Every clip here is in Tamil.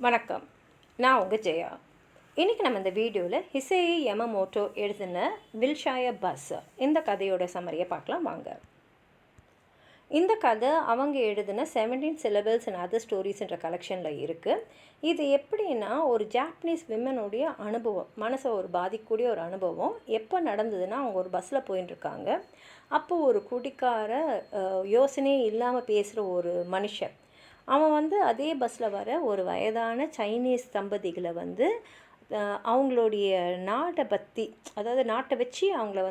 வணக்கம். நான் உங்கள் ஜெயா. இன்றைக்கி நம்ம இந்த வீடியோவில் ஹிசேயி யமமோட்டோ எழுதின வில்ஷாய பஸ் இந்த கதையோட சம்மரியை பார்க்கலாம் வாங்க. இந்த கதை அவங்க எழுதின 17 syllables and other stories கலெக்ஷனில் இருக்குது. இது எப்படின்னா ஒரு ஜாப்பனீஸ் விமனுடைய அனுபவம், மனசை ஒரு பாதிக்கக்கூடிய ஒரு அனுபவம். எப்போ நடந்ததுன்னா அவங்க ஒரு பஸ்ஸில் போயின்ட்டுருக்காங்க. அப்போது ஒரு குடிக்கார யோசனையே இல்லாமல் பேசுகிற ஒரு மனுஷன், அவன் அதே பஸ்ஸில் வர ஒரு வயதான சைனீஸ் தம்பதிகளை அவங்களுடைய நாட்டை பற்றி, அதாவது நாட்டை வச்சு அவங்கள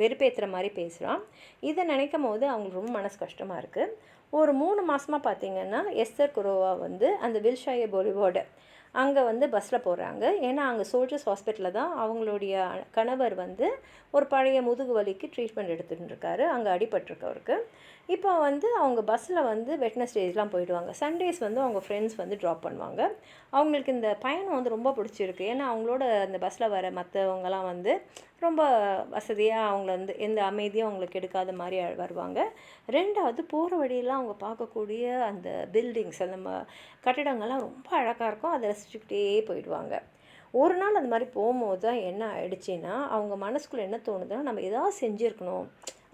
வெறுப்பேற்றுற மாதிரி பேசுகிறான். இதை நினைக்கும் போது அவங்களுக்கு ரொம்ப மனசு கஷ்டமாக இருக்குது. ஒரு 3 மாதமாக பார்த்திங்கன்னா எஸ்தர் குரோவா அந்த வில்ஷாய பொலிவோட அங்கே பஸ்ஸில் போகிறாங்க. ஏன்னா அங்கே சோல்ஜர்ஸ் ஹாஸ்பிட்டலில் தான் அவங்களுடைய கணவர் ஒரு பழைய முதுகு வலிக்கு ட்ரீட்மெண்ட் எடுத்துகிட்டு இருக்காரு. அங்கே அடிபட்டிருக்கவருக்கு. இப்போ அவங்க பஸ்ஸில் வெட்னஸ்டேஸ்லாம் போயிடுவாங்க. சண்டேஸ் அவங்க ஃப்ரெண்ட்ஸ் ட்ராப் பண்ணுவாங்க. அவங்களுக்கு இந்த பயணம் ரொம்ப பிடிச்சிருக்கு. ஏன்னா அவங்களோட அந்த பஸ்ஸில் வர மற்றவங்கலாம் ரொம்ப வசதியாக அவங்கள எந்த அமைதியும் அவங்களுக்கு எடுக்காத மாதிரி வருவாங்க. ரெண்டாவது போகிற வழியெல்லாம் அவங்க பார்க்கக்கூடிய அந்த பில்டிங்ஸ், அந்த கட்டிடங்கள்லாம் ரொம்ப அழகாக இருக்கும். அதை ரசிச்சுக்கிட்டே போயிடுவாங்க. ஒரு நாள் அந்த மாதிரி போகும்போது தான் என்ன ஆயிடுச்சுன்னா, அவங்க மனசுக்குள்ளே என்ன தோணுதுன்னா, நம்ம ஏதாவது செஞ்சுருக்கணும்,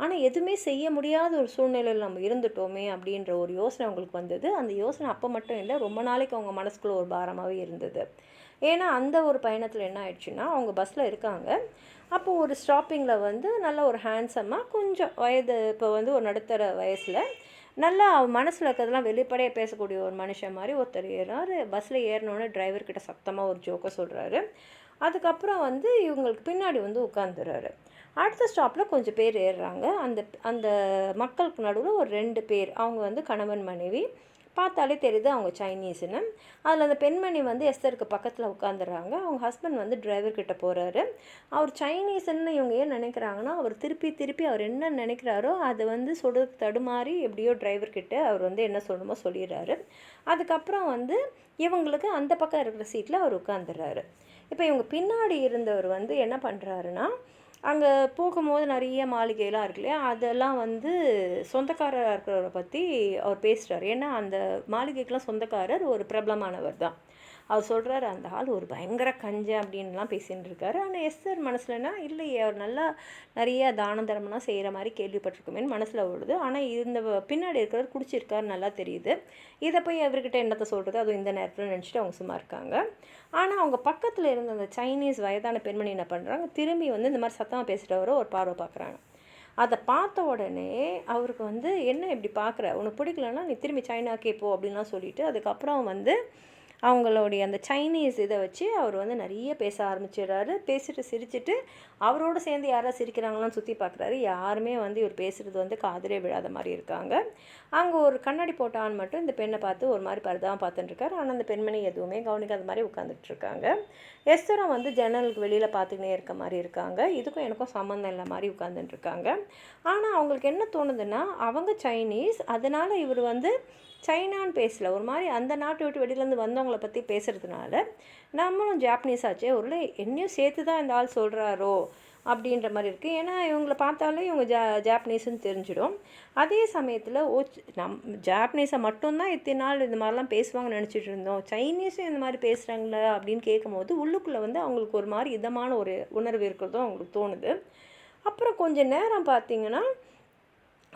ஆனால் எதுவுமே செய்ய முடியாத ஒரு சூழ்நிலையில் நம்ம இருந்துட்டோமே அப்படின்ற ஒரு யோசனை அவங்களுக்கு வந்தது. அந்த யோசனை அப்போ மட்டும் இல்லை, ரொம்ப நாளைக்கு அவங்க மனசுக்குள்ளே ஒரு பாரமாகவே இருந்தது. ஏன்னா அந்த ஒரு பயணத்தில் என்ன ஆயிடுச்சுன்னா, அவங்க பஸ்ஸில் இருக்காங்க. அப்போது ஒரு ஸ்டாப்பிங்கில் நல்ல ஒரு ஹேண்ட்ஸமாக கொஞ்சம் வயது, இப்போ ஒரு நடுத்தர வயசில் நல்லா மனசில் இருக்கிறதெல்லாம் வெளிப்படையாக பேசக்கூடிய ஒரு மனுஷன் மாதிரி ஒருத்தர் ஏறாரு. பஸ்ஸில் ஏறினோடனே டிரைவர்கிட்ட சத்தமாக ஒரு ஜோக்கை சொல்கிறாரு. அதுக்கப்புறம் இவங்களுக்கு பின்னாடி உட்காந்துறாரு. அடுத்த ஸ்டாப்பில் கொஞ்சம் பேர் ஏறுறாங்க. அந்த மக்களுக்கு நடுவில் ஒரு 2 பேர், அவங்க கணவன் மனைவி. பார்த்தாலே தெரியுது அவங்க சைனீஸ்னு. அதில் அந்த பெண்மணி எஸ்தருக்கு பக்கத்தில் உட்காந்துடுறாங்க. அவங்க ஹஸ்பண்ட் டிரைவர்கிட்ட போகிறாரு. அவர் சைனீஸ்ன்னு இவங்க ஏன் நினைக்கிறாங்கன்னா, அவர் திருப்பி அவர் என்ன நினைக்கிறாரோ அதை சொல்ல தடுமாறி எப்படியோ டிரைவர்கிட்ட அவர் என்ன சொல்லணுமோ சொல்லிடுறாரு. அதுக்கப்புறம் இவங்களுக்கு அந்த பக்கம் இருக்கிற சீட்டில் அவர் உட்காந்துடுறாரு. இப்போ இவங்க பின்னாடி இருந்தவர் என்ன பண்ணுறாருன்னா, அங்கே போகும்போது நிறைய மாளிகைலாம் இருக்கு இல்லையா, அதெல்லாம் சொந்தக்காரராக இருக்கிறவரை பற்றி அவர் பேசுகிறார். ஏன்னா அந்த மாளிகைக்கெலாம் சொந்தக்காரர் ஒரு பிரபலமானவர் தான். அவர் சொல்கிறாரு, அந்த ஆள் ஒரு பயங்கர கஞ்சன் அப்படின்லாம் பேசின்னு இருக்காரு. ஆனால் எஸ்தர் மனசுலனா இல்லையே, அவர் நல்லா நிறைய தான தர்மம்லாம் செய்கிற மாதிரி கேள்விப்பட்டிருக்குமேன்னு மனசில் ஓடுது. ஆனால் இந்த பின்னாடி இருக்கிறவர் குடிச்சிருக்காரு நல்லா தெரியுது. இதை போய் அவர்கிட்ட என்னத்தை சொல்கிறது, அதுவும் இந்த நேரத்தில் நினச்சிட்டு அவங்க சும்மா இருக்காங்க. ஆனால் அவங்க பக்கத்தில் இருந்த அந்த சைனீஸ் வயதான பெண்மணி என்ன பண்ணுறாங்க, திரும்பி இந்த மாதிரி சத்தமாக பேசுகிறவரை ஒரு பார்வை பார்க்குறாங்க. அதை பார்த்த உடனே அவருக்கு என்ன இப்படி பார்க்குற, உனக்கு பிடிக்கலன்னா நீ திரும்பி சைனாக்கே போ அப்படின்லாம் சொல்லிவிட்டு, அதுக்கப்புறம் அவங்களுடைய அந்த சைனீஸ் இதை வச்சு அவர் நிறைய பேச ஆரம்பிச்சிடுறாரு. பேசிட்டு சிரிச்சுட்டு அவரோடு சேர்ந்து யாராவது சிரிக்கிறாங்களான்னு சுற்றி பார்க்குறாரு. யாருமே இவர் பேசுகிறது காதிலே விழாத மாதிரி இருக்காங்க. அங்கே ஒரு கண்ணாடி போட்டான்னு மட்டும் இந்த பெண்ணை பார்த்து ஒரு மாதிரி பரிதாபம் பார்த்துட்டுருக்காரு. ஆனால் அந்த பெண்மணி எதுவுமே கவனிக்காத மாதிரி உட்காந்துட்ருக்காங்க. எஸ்தரும் ஜன்னலுக்கு வெளியில் பார்த்துக்கினே இருக்க மாதிரி இருக்காங்க. இதுக்கும் எனக்கும் சம்மந்தம் இல்லை மாதிரி உட்காந்துட்டுருக்காங்க. ஆனால் அவங்களுக்கு என்ன தோணுதுன்னா, அவங்க சைனீஸ், அதனால் இவர் சைனான்னு பேசல, ஒரு மாதிரி அந்த நாட்டை விட்டு வெளியிலேருந்து வந்தவங்கள பற்றி பேசுகிறதுனால நம்மளும் ஜாப்பனீஸ் ஆச்சே, ஒரு என்னையும் சேர்த்து தான் இந்த ஆள் சொல்கிறாரோ அப்படின்ற மாதிரி இருக்குது. ஏன்னா இவங்கள பார்த்தாலே இவங்க ஜாப்பனீஸுன்னு தெரிஞ்சிடும். அதே சமயத்தில் ஜாப்பனீஸை மட்டும்தான் இத்தனை நாள் இந்த மாதிரிலாம் பேசுவாங்கன்னு நினச்சிட்டு இருந்தோம், சைனீஸும் இந்த மாதிரி பேசுகிறாங்களே அப்படின்னு கேட்கும்போது உள்ளுக்குள்ளே அவங்களுக்கு ஒரு மாதிரி இதமான ஒரு உணர்வு இருக்கிறதும் அவங்களுக்கு தோணுது. அப்புறம் கொஞ்சம் நேரம் பார்த்திங்கன்னா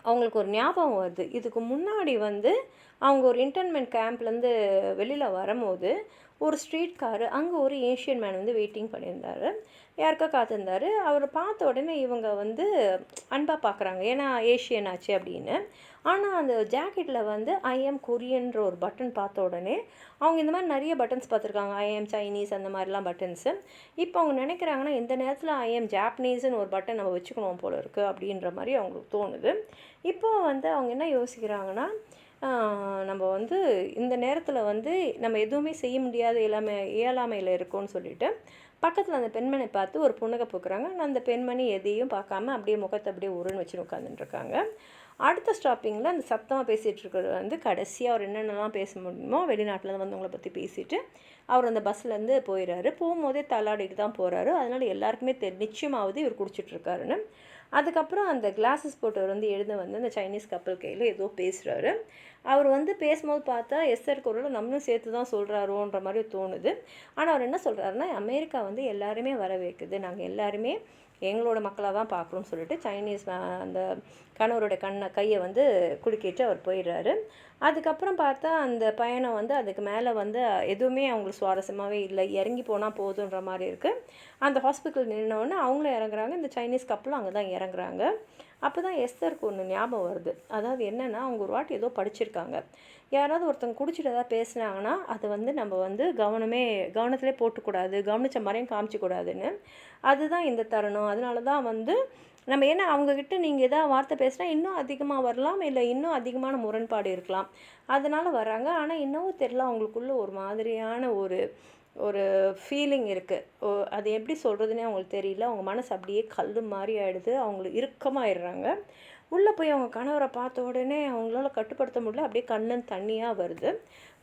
அவங்களுக்கு ஒரு ஞாபகம் வருது. இதுக்கு முன்னாடி அவங்க ஒரு இன்டர்ன்மெண்ட் கேம்ப்லேருந்து வெளியில் வரும்போது ஒரு ஸ்ட்ரீட் காரு, அங்கே ஒரு ஏஷியன் மேன் வெயிட்டிங் பண்ணியிருந்தார், யாருக்கா காத்திருந்தார். அவரை பார்த்த உடனே இவங்க அன்பாக பார்க்குறாங்க, ஏன்னா ஏஷியன் ஆச்சு அப்படின்னு. ஆனால் அந்த ஜாக்கெட்டில் ஐ எம் கொரியன்ற ஒரு பட்டன் பார்த்த உடனே அவங்க இந்த மாதிரி நிறைய பட்டன்ஸ் பார்த்துருக்காங்க, ஐ எம் சைனீஸ் அந்த மாதிரிலாம் பட்டன்ஸு. இப்போ அவங்க நினைக்கிறாங்கன்னா இந்த நேரத்தில் ஐ எம் ஜாப்பனீஸ்ன்னு ஒரு பட்டன் நம்ம வச்சுக்கணும் போல இருக்குது அப்படின்ற மாதிரி அவங்களுக்கு தோணுது. இப்போது அவங்க என்ன யோசிக்கிறாங்கன்னா, நம்ம இந்த நேரத்தில் நம்ம எதுவுமே செய்ய முடியாத இயலாமையில் இருக்கோன்னு சொல்லிட்டு பக்கத்தில் அந்த பெண்மணி பார்த்து ஒரு புன்னகை பூக்குறாங்க. ஆனால் அந்த பெண்மணி எதையும் பார்க்காம அப்படியே முகத்தை அப்படியே உருன்னு வச்சு உட்காந்துட்டுருக்காங்க. அடுத்த ஸ்டாப்பிங்கில் அந்த சத்தமாக பேசிகிட்டு இருக்கிறது கடைசியாக அவர் என்னென்னலாம் பேச முடியுமோ வெளிநாட்டில் வந்தவங்களை பற்றி பேசிவிட்டு அவர் அந்த பஸ்ஸிலேருந்து போயிடுறாரு. போகும்போதே தள்ளாடிட்டு தான் போகிறாரு. அதனால் எல்லாருக்குமே நிச்சயமாவது இவர் குடிச்சிட்ருக்காருன்னு. அதுக்கப்புறம் அந்த கிளாஸஸ் போட்டவர் வந்து வந்து அந்த சைனீஸ் கப்பல் கையில் ஏதோ பேசுகிறாரு. அவர் வந்து பேசும்போது பார்த்தா எஸ்தர் குரலை நம்மளும் சேர்த்து தான் சொல்கிறாரோன்ற மாதிரி தோணுது. ஆனால் அவர் என்ன சொல்கிறாருன்னா, அமெரிக்கா வந்து எல்லாருமே வர வைக்குது, நாங்கள் எல்லாருமே எங்களோட மக்களாக தான் பார்க்குறோன்னு சொல்லிட்டு சைனீஸ் அந்த கணவரோட கையை வந்து குலுக்கிட்டு அவர் போயிடுறாரு. அதுக்கப்புறம் பார்த்தா அந்த பயணம் வந்து அதுக்கு மேலே வந்து எதுவுமே அவங்களுக்கு சுவாரஸ்யமாகவே இல்லை, இறங்கி போனால் போதுன்ற மாதிரி இருக்குது. அந்த ஹாஸ்பிட்டல் நின்னோடனே அவங்களும் இறங்குறாங்க, இந்த சைனீஸ் கப்பலும் அங்கே தான் இறங்குறாங்க. அப்போ தான் எஸ்தருக்கு ஒன்று ஞாபகம் வருது. அதாவது என்னென்னா, அவங்க ஒரு வாட்டி ஏதோ படிச்சிருக்காங்க, யாராவது ஒருத்தங்க குடிச்சிட்டு ஏதாவது பேசுனாங்கன்னா அதை வந்து நம்ம வந்து கவனத்திலே போட்டுக்கூடாது, கவனித்த மாதிரியும் காமிச்சிக்கூடாதுன்னு. அதுதான் இந்த தருணம். அதனால தான் வந்து நம்ம ஏன்னா அவங்கக்கிட்ட நீங்கள் எதாவது வார்த்தை பேசினா இன்னும் அதிகமாக வரலாம், இல்லை இன்னும் அதிகமான முரண்பாடு இருக்கலாம், அதனால் வராங்க. ஆனால் இன்னமும் தெரியல, அவங்களுக்குள்ள ஒரு மாதிரியான ஒரு ஒரு ஃபீலிங் இருக்குது. அது எப்படி சொல்கிறதுனே அவங்களுக்கு தெரியல. அவங்க மனசு அப்படியே கல் மாதிரி ஆகிடுது, அவங்களுக்கு இறுக்கமாகிடுறாங்க. உள்ளே போய் அவங்க கணவரை பார்த்த உடனே அவங்களால கட்டுப்படுத்த முடியல, அப்படியே கண்ணன் தண்ணியாக வருது.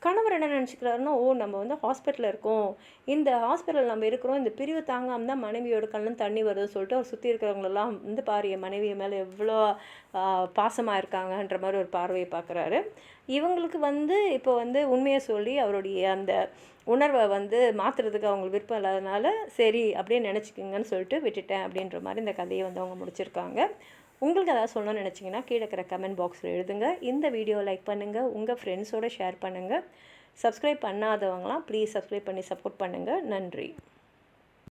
கணவர் என்ன நினச்சிக்கிறாருன்னா, நம்ம வந்து ஹாஸ்பிட்டலில் இருக்கோம், இந்த ஹாஸ்பிட்டலில் நம்ம இருக்கிறோம், இந்த பிரிவு தாங்காமல் தான் மனைவியோட கண்ணன் தண்ணி வருதுன்னு சொல்லிட்டு அவர் சுற்றி இருக்கிறவங்களெல்லாம் வந்து பாரு, என் மனைவியை மேலே எவ்வளோ பாசமாக இருக்காங்கன்ற மாதிரி ஒரு பார்வையை பார்க்குறாரு. இவங்களுக்கு வந்து இப்போ வந்து உண்மையை சொல்லி அவருடைய அந்த உணர்வை வந்து மாற்றுறதுக்கு அவங்களுக்கு விருப்பம் இல்லாதனால சரி அப்படியே நினச்சிக்கிங்கன்னு சொல்லிட்டு விட்டுட்டேன் அப்படின்ற மாதிரி இந்த கதையை வந்து அவங்க முடிச்சிருக்காங்க. உங்களுக்கு ஏதாவது சொல்லணும்னு நினச்சிங்கன்னா கீழே இருக்கிற கமெண்ட் பாக்ஸில் எழுதுங்க. இந்த வீடியோ லைக் பண்ணுங்கள், உங்கள் ஃப்ரெண்ட்ஸோடு ஷேர் பண்ணுங்கள். சப்ஸ்கிரைப் பண்ணாதவங்களாம் ப்ளீஸ் சப்ஸ்கிரைப் பண்ணி சப்போர்ட் பண்ணுங்கள். நன்றி.